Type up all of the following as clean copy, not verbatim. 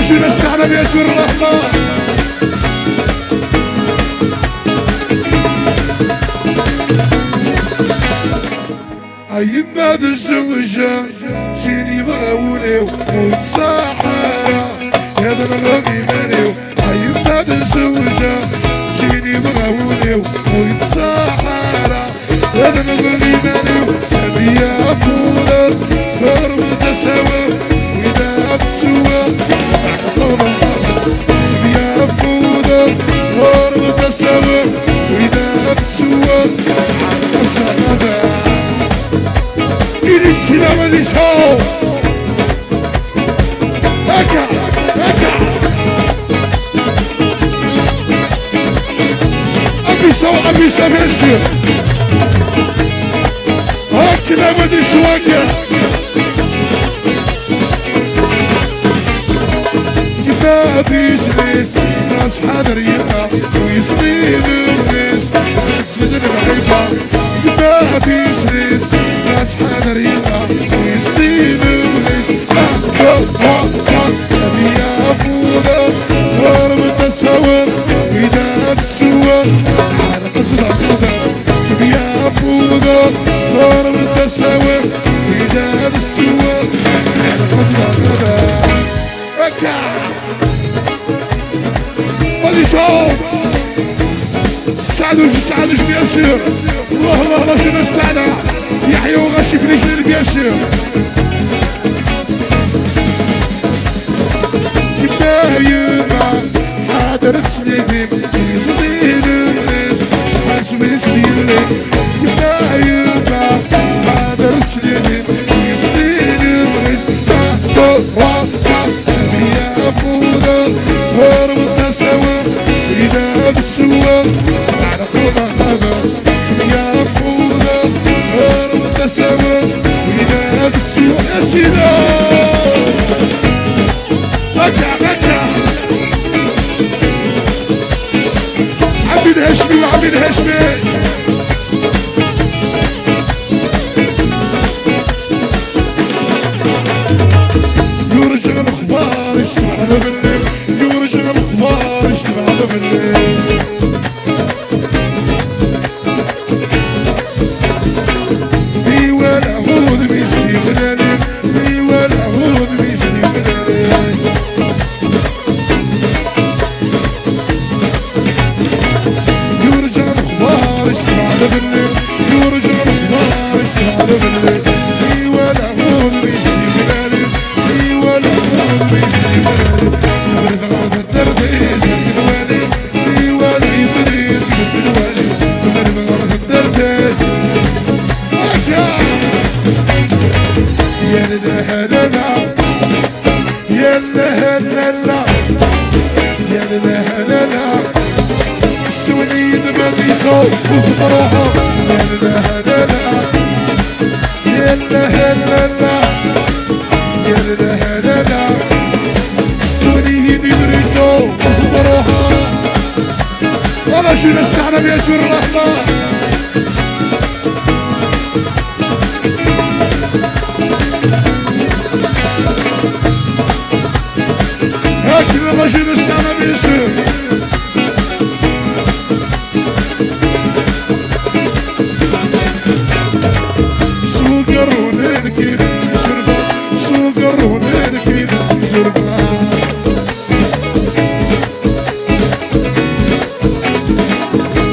شو نستعلم يا سر الرحمة أيما ذا الزوجة سيني بغاولي وتصاحرة هذا الغني مالي أيما ذا الزوجة سيني بغاولي وتصاحرة هذا الغني مالي سامية فولر غرب تساوى وإذا تسوى سامية فولر غرب تساوى وإذا تسوى إلي السلام اللي صوب هكا هكا أبي سافيسير هكا لابد سواكا كفاها سنيت ناس حاضرينها ويسنين الناس تزيد الغيبة كفاها سنيت ناس حاضرينها ويسنين الناس سامية فوضى غرب التصور وإذا تسوى على قصد الفوضى سامية فوضى غرب التصور وإذا تسوى على قصد الفوضى صوت سعدوش بياسير الله شنو استعنا يحيى وغشي في رجل بياسير كفاية حاضرت سنيدي يزيد الناس حاسبي سبيلي كفاية حاضرت سنيدي يزيد الناس سامية فوضى غرب التساوى إذا بالسوى على قوضة هذا سامية فوضى غرب التساوى إذا بالسوى يا سيدي رجع عبد الهشمي وعبد الهشمي يرجع الأخبار يشتغل بالليل يرجع الأخبار يشتغل بالليل في ولا عود بيسلي بلالي في ولا عود بيسلي بلالي يرجع الأخبار يشتغل بالليل يرجع الأخبار يشتغل بالليل في ولا عود بيسلي بلالي في ولا عود بيسلي بلالي نبرد غرض الدرديس هاتي الوالي في ولا يدريس هاتي الوالي نبرد غرض الدرديس يا لهلنا يا لهلنا يا لهلنا السويد ما يصوب وسط روحه يا لهلنا يا لهلنا يا لهلنا السويد يدرسوا وسط روحه والله شو نستعلم يا سر الرحمة لكن الرجل استعلم يسير سوقر ونركب تسربا سوقر ونركب تسربا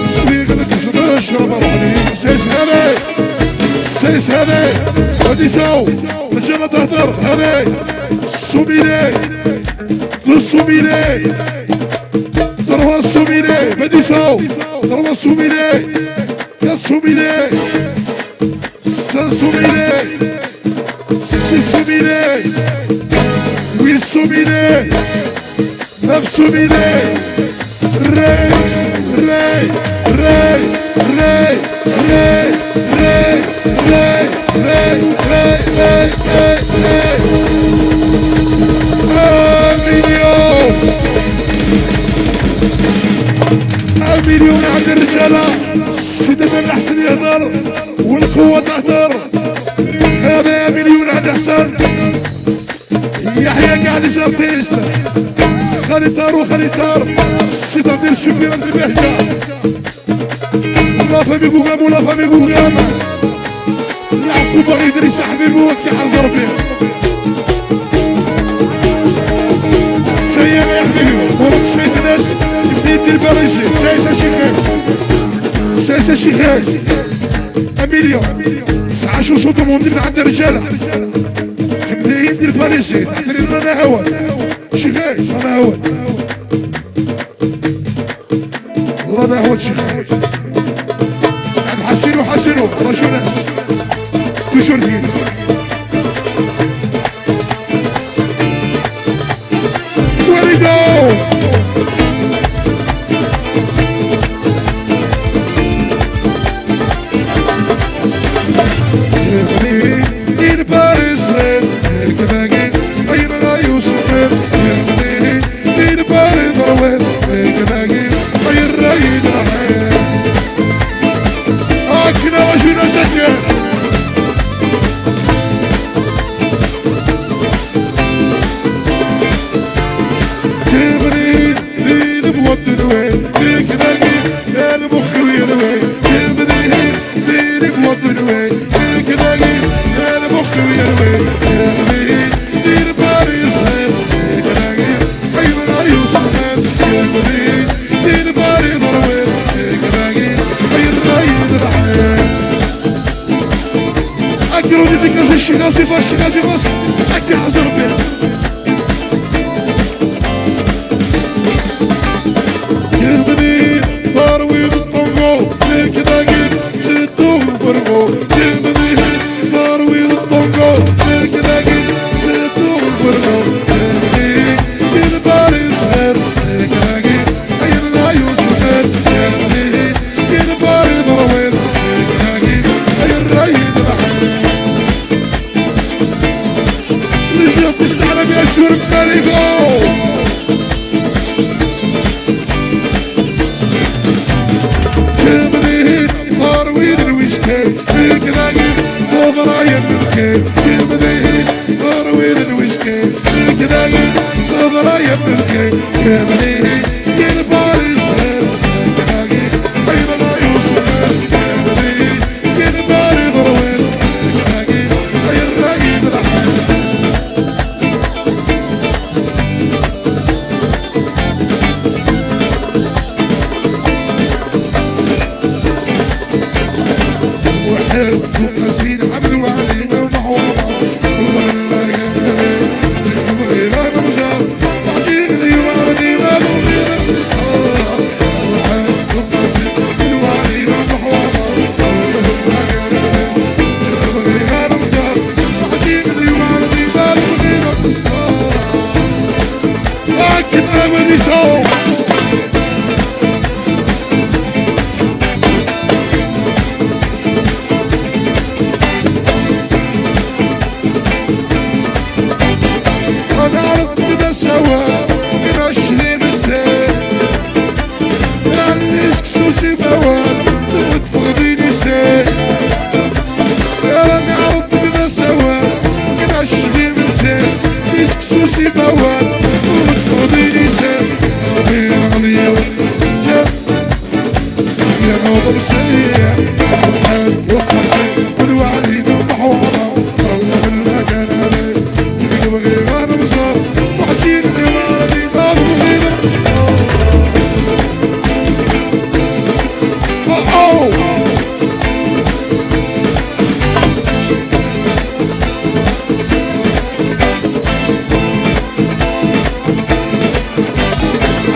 سويق نكسر اشرب روحني سيس هذي غادي ساو رجال تهدر هذي السوميلي السوميلي تروى السوميلي بدي ساو تروى السوميلي يا سوميلي سان سوميلي سي سوميلي وي سوميلي نفس سوميلي ري ري ري ري ري ري ري ري ري ري ري مليون عند الرجالة سيدنا الحسن يهدر والقوة تهدر هذا مليون عند حسن يحيى قاعد جابيست خلي طار وخلي طار السيطة ديال السكيرة ديال البهجة لا فامي قوقام ولا فامي قوقام العقوبة باغي يدير يسحبي بوك كيحرز ربي جاية يا حبيبي ورد سيد الناس يبدا يدير باريسي سايسة شي خير سايسة شي خير أميليا ساعة شو صوتو موندين عند الرجالة يبدا يدير باريسي تحترم رانا هوا شي خير رانا هوا رانا هوا شي خير عند حسينو رجل ناس توجور ديالي وليدو شغازي باش اكي حزر بيه يهمني باروي الطنقو ليك داقي ستو فرقو يهمني باروي الطنقو ليك داقي ستو فرقو يهمني الباري صغير ليك داقي عين العيون صغير يهمني الباري ضروير ليك داقي عين العين العين تستعلم يا سور بقلبه جبني هاروين الويسكي بقلاقي ضبرايا بالكي جبني هاروين الويسكي بقلاقي ضبرايا بالكي جبني ينبالي صغير بقلاقي بين ما يوصل جبني ينبالي ضروين بقلاقي بين رايد الحال وحسين عبد وعلينا ومحوطة غير رمزة تعطيني وعردي ما ضمير الصلاة وحسين وعلينا ومحوطة غير رمزة تعطيني وعردي ما ضمير الصلاة لكن أمني سوء سوسي بوان تموت فغديني سي راني عرض بدا سوان كنعش لي من زين ديسك سوسي بوان تموت فغديني سي غير عليا جاب يا نوض مسيح وحاد وقاسي قلوا علينا محوطة رونا بالمكان علي غير انا مصاب وحجيني وعلي ناظر غير الصار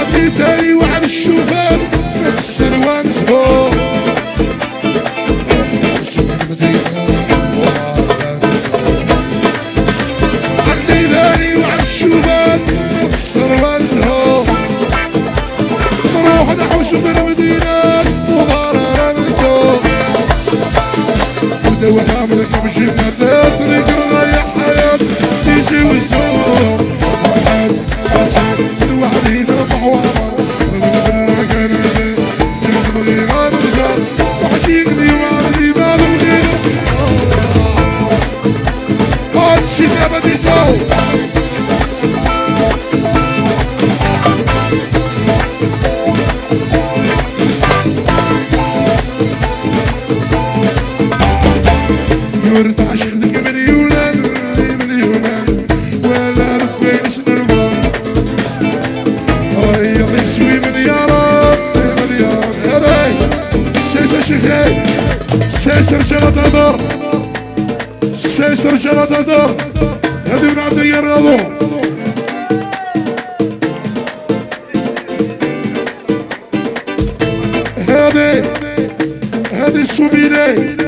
عديتني وعن الشوفان السروان زهور عديتني وعن الشوفان السروان زهور نروح نحوش من المدينة وغارة نركو ودوا حاملك بجنة طريق الغاية حياة تيسي والزور وحد بسيط وحدينا محوارة غير مزار وحديني وعدي باب الغير هاد شي لابد يساو ورد عشقك مليونان مليونان ولا ربي نسنربا ريض يسوي مليارات مليار هذاي سيسر شيخي سيسر رجالة تهدر سيسر رجالة تهدر هذي من عبد الرضو هذه السوميني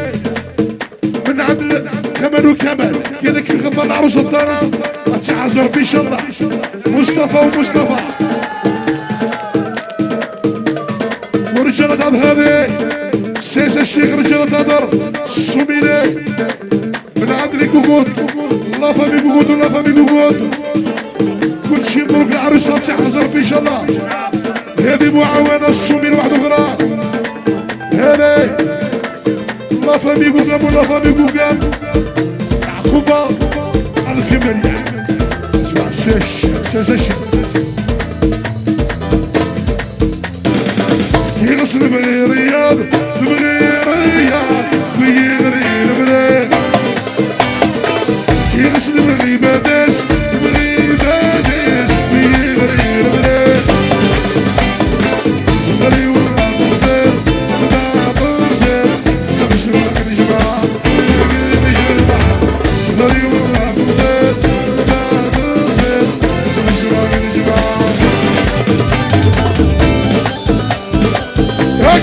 من عند كمال وكمال كذا كي غضى العروس الدارة اتعازر في شاء الله مصطفى ومصطفى ورجالة هذه سيسا الشيخ رجالة هذر السوميني من عند لي كوكود الله فامي كوكود الله فامي كوكود كل شي مبروك العروس اتعازر في شاء الله هذه معاونة السومين واحدة أخرى هذه الله فامي قوقام الله فامي قوقام يعقوبة ألف مليون اسمع سيش يغسل بغير رياض بغير رياض بغير رياض يغسل بغير بادس بغير بادس بغير رياض صغري ورمزة بغير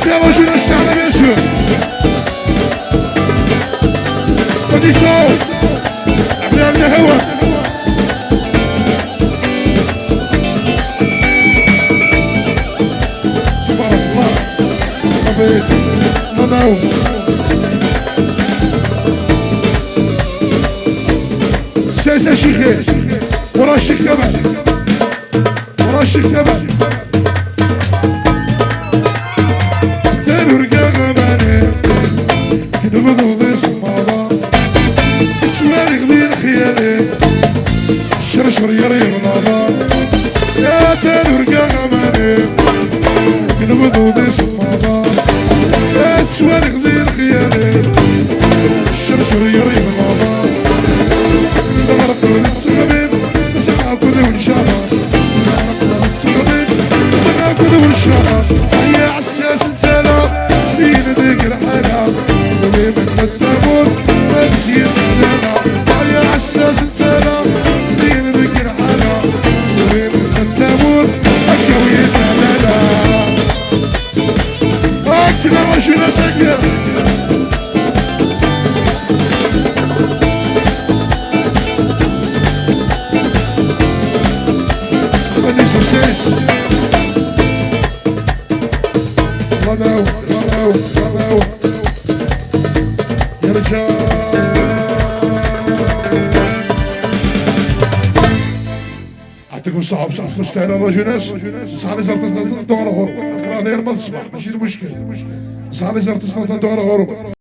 يا رجل استعلم يسوع ودي صوت احنا عندنا هوا تبارك الله حبيت مدعو سيسا شيخي ورا الشيخ كمال ورا الشيخ كمال نبضو صماضة سوالي غدير خيالي الشرشر يريم نظام يا تنورقا غماني نبضو صماضة يا سوالي غدير خيالي الشرشر يريم نظام نغرق للسغبين بس عاكو ذو الشهر نغرق للسغبين بس عاكو ذو الشهر هيا عساس الزلا فين ذيك الحلا من التابوت نسيت لنا يا عساس السلام دين ذكر حلا من التابوت اكويت لنا اكنا رجل سكر بدي سوسيس غناو غناو غناو يا رجال عندكم صعب مستاهل الرجل صار زرت دور غرب اقرا داير ما تصبح ماشي المشكل صار زرت دور غرب